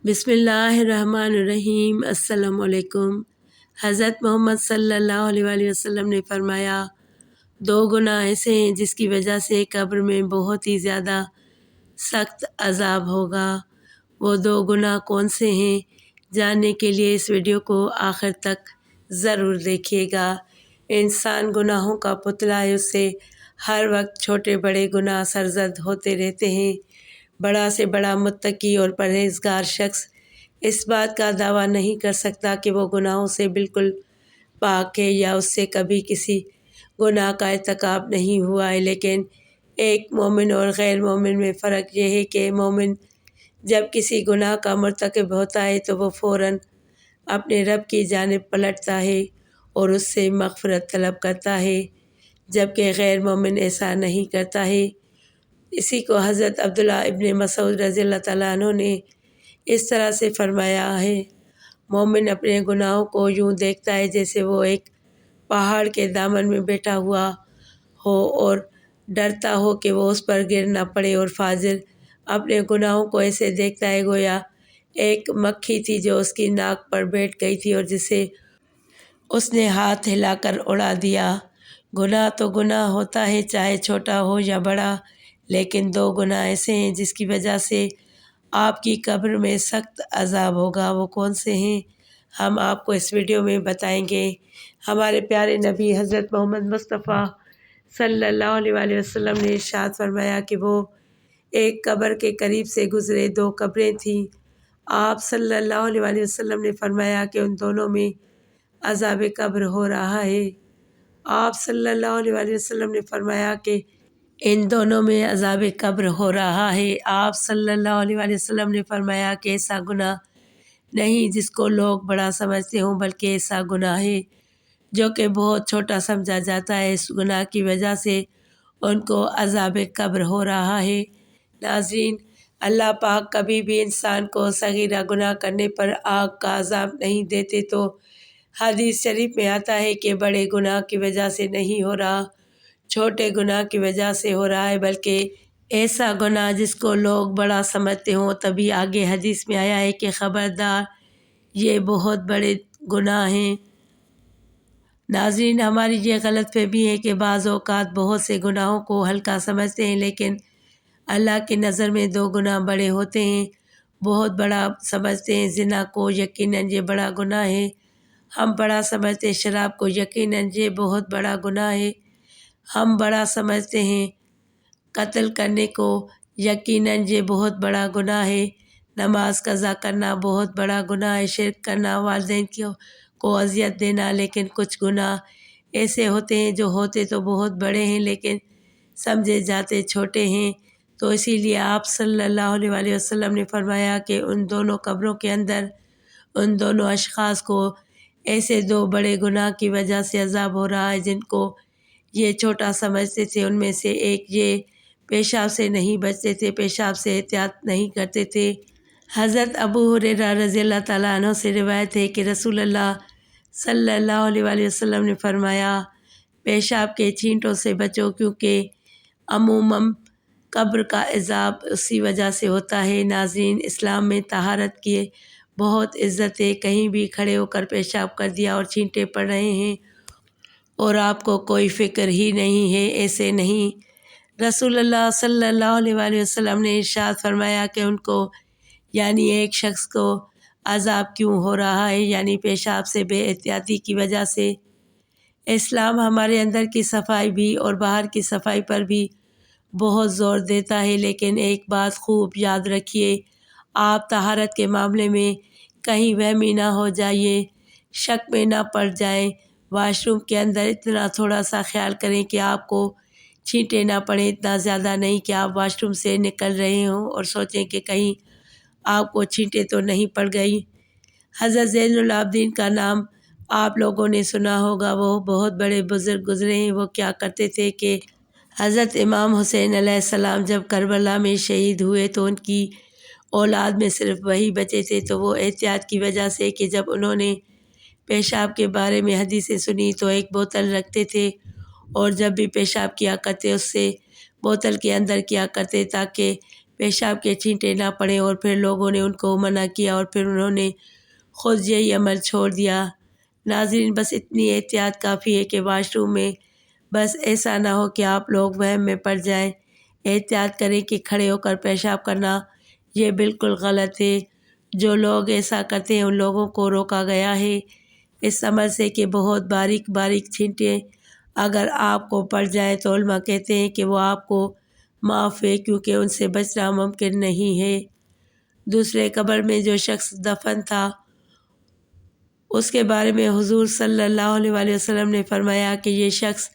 بسم اللہ الرحمن الرحیم۔ السلام علیکم۔ حضرت محمد صلی اللہ علیہ وآلہ وسلم نے فرمایا، دو گناہ ایسے ہیں جس کی وجہ سے قبر میں بہت ہی زیادہ سخت عذاب ہوگا۔ وہ دو گناہ کون سے ہیں؟ جاننے کے لیے اس ویڈیو کو آخر تک ضرور دیکھیے گا۔ انسان گناہوں کا پتلا ہے، اس سے ہر وقت چھوٹے بڑے گناہ سرزد ہوتے رہتے ہیں۔ بڑا سے بڑا متقی اور پرہیزگار شخص اس بات کا دعویٰ نہیں کر سکتا کہ وہ گناہوں سے بالکل پاک ہے یا اس سے کبھی کسی گناہ کا ارتکاب نہیں ہوا ہے، لیکن ایک مومن اور غیر مومن میں فرق یہ ہے کہ مومن جب کسی گناہ کا مرتکب ہوتا ہے تو وہ فوراً اپنے رب کی جانب پلٹتا ہے اور اس سے مغفرت طلب کرتا ہے، جبکہ غیر مومن ایسا نہیں کرتا ہے۔ اسی کو حضرت عبداللہ ابن مسعود رضی اللہ تعالیٰ عنہ نے اس طرح سے فرمایا ہے، مومن اپنے گناہوں کو یوں دیکھتا ہے جیسے وہ ایک پہاڑ کے دامن میں بیٹھا ہوا ہو اور ڈرتا ہو کہ وہ اس پر گر نہ پڑے، اور فاجر اپنے گناہوں کو ایسے دیکھتا ہے گویا ایک مکھی تھی جو اس کی ناک پر بیٹھ گئی تھی اور جسے اس نے ہاتھ ہلا کر اڑا دیا۔ گناہ تو گناہ ہوتا ہے، چاہے چھوٹا ہو یا بڑا، لیکن دو گناہ ایسے ہیں جس کی وجہ سے آپ کی قبر میں سخت عذاب ہوگا۔ وہ کون سے ہیں؟ ہم آپ کو اس ویڈیو میں بتائیں گے۔ ہمارے پیارے نبی حضرت محمد مصطفیٰ صلی اللہ علیہ وآلہ وسلم نے ارشاد فرمایا کہ وہ ایک قبر کے قریب سے گزرے، دو قبریں تھیں۔ آپ صلی اللہ علیہ وآلہ وسلم نے فرمایا کہ ان دونوں میں عذاب قبر ہو رہا ہے۔ آپ صلی اللہ علیہ وآلہ وسلم نے فرمایا کہ ان دونوں میں عذاب قبر ہو رہا ہے۔ آپ صلی اللہ علیہ وآلہ وسلم نے فرمایا کہ ایسا گناہ نہیں جس کو لوگ بڑا سمجھتے ہوں، بلکہ ایسا گناہ ہے جو کہ بہت چھوٹا سمجھا جاتا ہے، اس گناہ کی وجہ سے ان کو عذاب قبر ہو رہا ہے۔ ناظرین، اللہ پاک کبھی بھی انسان کو صغیرہ گناہ کرنے پر آگ کا عذاب نہیں دیتے، تو حدیث شریف میں آتا ہے کہ بڑے گناہ کی وجہ سے نہیں ہو رہا، چھوٹے گناہ کی وجہ سے ہو رہا ہے، بلکہ ایسا گناہ جس کو لوگ بڑا سمجھتے ہوں۔ تبھی آگے حدیث میں آیا ہے کہ خبردار، یہ بہت بڑے گناہ ہیں۔ ناظرین، ہماری یہ غلط فہمی ہے کہ بعض اوقات بہت سے گناہوں کو ہلکا سمجھتے ہیں، لیکن اللہ کی نظر میں دو گناہ بڑے ہوتے ہیں، بہت بڑا سمجھتے ہیں۔ زنا کو یقیناً یہ بڑا گناہ ہے، ہم بڑا سمجھتے ہیں۔ شراب کو یقیناً یہ بہت بڑا گناہ ہے، ہم بڑا سمجھتے ہیں۔ قتل کرنے کو یقیناً یہ بہت بڑا گناہ ہے، نماز قضا کرنا بہت بڑا گناہ ہے، شرک کرنا، والدین کو اذیت دینا، لیکن کچھ گناہ ایسے ہوتے ہیں جو ہوتے تو بہت بڑے ہیں لیکن سمجھے جاتے چھوٹے ہیں۔ تو اسی لیے آپ صلی اللہ علیہ وآلہ وسلم نے فرمایا کہ ان دونوں قبروں کے اندر ان دونوں اشخاص کو ایسے دو بڑے گناہ کی وجہ سے عذاب ہو رہا ہے جن کو یہ چھوٹا سمجھتے تھے۔ ان میں سے ایک یہ پیشاب سے نہیں بچتے تھے، پیشاب سے احتیاط نہیں کرتے تھے۔ حضرت ابو ہریرہ رضی اللہ تعالیٰ عنہ سے روایت ہے کہ رسول اللہ صلی اللہ علیہ وآلہ وسلم نے فرمایا، پیشاب کے چھینٹوں سے بچو، کیونکہ عموماً قبر کا عذاب اسی وجہ سے ہوتا ہے۔ ناظرین، اسلام میں طہارت کی بہت عزت ہے۔ کہیں بھی کھڑے ہو کر پیشاب کر دیا اور چھینٹے پڑ رہے ہیں اور آپ کو کوئی فکر ہی نہیں ہے، ایسے نہیں۔ رسول اللہ صلی اللہ علیہ وآلہ وسلم نے ارشاد فرمایا کہ ان کو یعنی ایک شخص کو عذاب کیوں ہو رہا ہے، یعنی پیشاب سے بے احتیاطی کی وجہ سے۔ اسلام ہمارے اندر کی صفائی بھی اور باہر کی صفائی پر بھی بہت زور دیتا ہے، لیکن ایک بات خوب یاد رکھیے، آپ طہارت کے معاملے میں کہیں وہمی نہ ہو جائیے، شک میں نہ پڑ جائیں۔ واش روم کے اندر اتنا تھوڑا سا خیال کریں کہ آپ کو چھینٹے نہ پڑیں، اتنا زیادہ نہیں کہ آپ واش روم سے نکل رہے ہوں اور سوچیں کہ کہیں آپ کو چھینٹے تو نہیں پڑ گئی۔ حضرت زین العابدین کا نام آپ لوگوں نے سنا ہوگا، وہ بہت بڑے بزرگ گزرے ہیں۔ وہ کیا کرتے تھے کہ حضرت امام حسین علیہ السلام جب کربلا میں شہید ہوئے تو ان کی اولاد میں صرف وہی بچے تھے، تو وہ احتیاط کی وجہ سے کہ جب انہوں نے پیشاب کے بارے میں حدیثیں سنی تو ایک بوتل رکھتے تھے اور جب بھی پیشاب کیا کرتے اس سے بوتل کے اندر کیا کرتے تاکہ پیشاب کے چھینٹے نہ پڑیں، اور پھر لوگوں نے ان کو منع کیا اور پھر انہوں نے خود یہی عمل چھوڑ دیا۔ ناظرین، بس اتنی احتیاط کافی ہے کہ واش روم میں بس ایسا نہ ہو کہ آپ لوگ وہم میں پڑ جائیں۔ احتیاط کریں کہ کھڑے ہو کر پیشاب کرنا یہ بالکل غلط ہے۔ جو لوگ ایسا کرتے ہیں ان لوگوں کو روکا گیا ہے اس عمل سے کہ بہت باریک باریک چھینٹے اگر آپ کو پڑ جائیں تو علماء کہتے ہیں کہ وہ آپ کو معاف ہے، کیونکہ ان سے بچنا ممکن نہیں ہے۔ دوسرے قبر میں جو شخص دفن تھا اس کے بارے میں حضور صلی اللہ علیہ وآلہ وسلم نے فرمایا کہ یہ شخص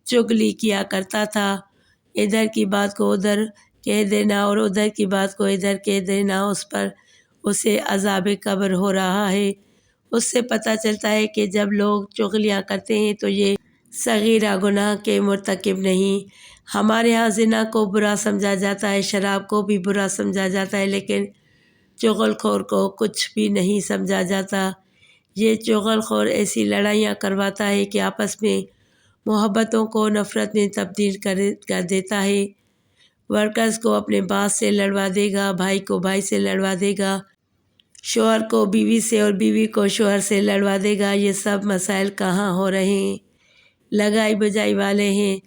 چغلی کیا کرتا تھا، ادھر کی بات کو ادھر کہہ دینا اور ادھر کی بات کو ادھر کہہ دینا، اس پر اسے عذاب قبر ہو رہا ہے۔ اس سے پتہ چلتا ہے کہ جب لوگ چغلیاں کرتے ہیں تو یہ صغیرہ گناہ کے مرتکب نہیں۔ ہمارے ہاں زنا کو برا سمجھا جاتا ہے، شراب کو بھی برا سمجھا جاتا ہے، لیکن چغل خور کو کچھ بھی نہیں سمجھا جاتا۔ یہ چغل خور ایسی لڑائیاں کرواتا ہے کہ آپس میں محبتوں کو نفرت میں تبدیل کر دیتا ہے۔ ورکرز کو اپنے باس سے لڑوا دے گا، بھائی کو بھائی سے لڑوا دے گا، شوہر کو بیوی سے اور بیوی کو شوہر سے لڑوا دے گا۔ یہ سب مسائل کہاں ہو رہے ہیں؟ لگائی بجائی والے ہیں۔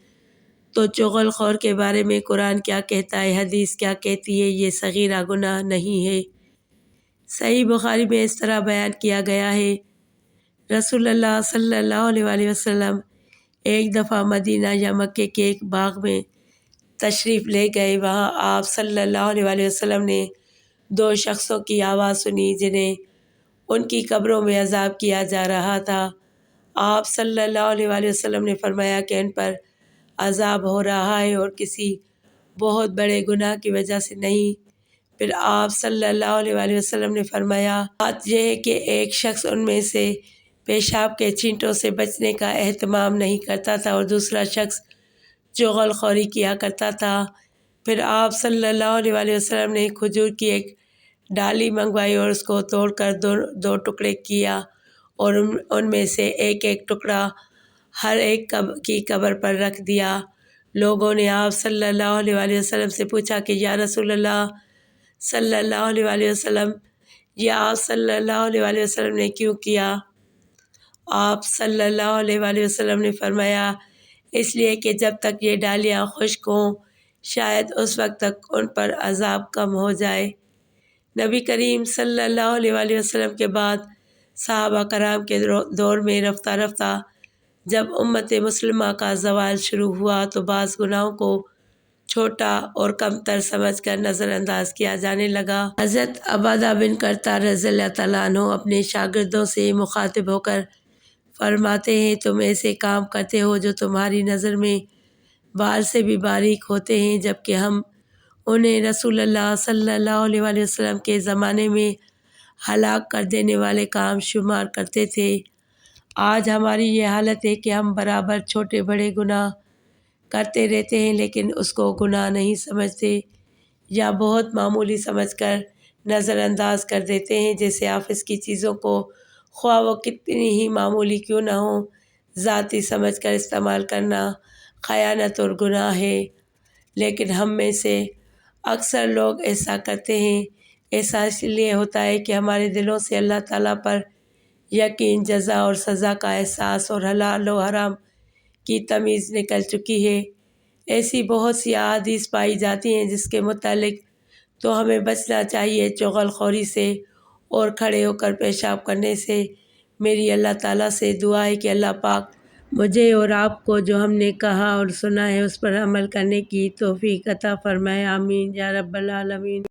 تو چغل خور کے بارے میں قرآن کیا کہتا ہے، حدیث کیا کہتی ہے؟ یہ صغیرہ گناہ نہیں ہے۔ صحیح بخاری میں اس طرح بیان کیا گیا ہے، رسول اللہ صلی اللہ علیہ وآلہ وسلم ایک دفعہ مدینہ یا مکے کے ایک باغ میں تشریف لے گئے۔ وہاں آپ صلی اللہ علیہ وآلہ وسلم نے دو شخصوں کی آواز سنی جنہیں ان کی قبروں میں عذاب کیا جا رہا تھا۔ آپ صلی اللہ علیہ وآلہ وسلم نے فرمایا کہ ان پر عذاب ہو رہا ہے اور کسی بہت بڑے گناہ کی وجہ سے نہیں۔ پھر آپ صلی اللہ علیہ وآلہ وسلم نے فرمایا بات یہ ہے کہ ایک شخص ان میں سے پیشاب کے چھینٹوں سے بچنے کا اہتمام نہیں کرتا تھا اور دوسرا شخص چغل خوری کیا کرتا تھا۔ پھر آپ صلی اللہ علیہ وآلہ وسلم نے کھجور کی ایک ڈالی منگوائی اور اس کو توڑ کر دو ٹکڑے کیا اور ان میں سے ایک ایک ٹکڑا ہر ایک کی قبر پر رکھ دیا۔ لوگوں نے آپ صلی اللہ علیہ وآلہ وسلم سے پوچھا کہ یا رسول اللہ صلی اللہ علیہ وآلہ وسلم، یہ آپ صلی اللہ علیہ وآلہ وسلم نے کیوں کیا؟ آپ صلی اللہ علیہ وآلہ وسلم نے فرمایا اس لیے کہ جب تک یہ ڈالیاں خشک ہوں شاید اس وقت تک ان پر عذاب کم ہو جائے۔ نبی کریم صلی اللہ علیہ وآلہ وسلم کے بعد صحابہ کرام کے دور میں رفتہ رفتہ جب امت مسلمہ کا زوال شروع ہوا تو بعض گناہوں کو چھوٹا اور کم تر سمجھ کر نظر انداز کیا جانے لگا۔ حضرت عبادہ بن کرتا رضی اللہ تعالیٰ عنہ اپنے شاگردوں سے مخاطب ہو کر فرماتے ہیں تم ایسے کام کرتے ہو جو تمہاری نظر میں بال سے بھی باریک ہوتے ہیں، جبکہ ہم انہیں رسول اللہ صلی اللہ علیہ وآلہ وسلم کے زمانے میں ہلاک کر دینے والے کام شمار کرتے تھے۔ آج ہماری یہ حالت ہے کہ ہم برابر چھوٹے بڑے گناہ کرتے رہتے ہیں لیکن اس کو گناہ نہیں سمجھتے یا بہت معمولی سمجھ کر نظر انداز کر دیتے ہیں، جیسے آفس کی چیزوں کو خواہ وہ کتنی ہی معمولی کیوں نہ ہوں ذاتی سمجھ کر استعمال کرنا خیانت اور گناہ ہے۔ لیکن ہم میں سے اکثر لوگ ایسا کرتے ہیں۔ ایسا اس لیے ہوتا ہے کہ ہمارے دلوں سے اللہ تعالیٰ پر یقین، جزا اور سزا کا احساس اور حلال و حرام کی تمیز نکل چکی ہے۔ ایسی بہت سی احادیث پائی جاتی ہیں جس کے متعلق تو ہمیں بچنا چاہیے چغل خوری سے اور کھڑے ہو کر پیشاب کرنے سے۔ میری اللہ تعالیٰ سے دعا ہے کہ اللہ پاک مجھے اور آپ کو جو ہم نے کہا اور سنا ہے اس پر عمل کرنے کی توفیق عطا فرمائے، آمین یا رب العالمین۔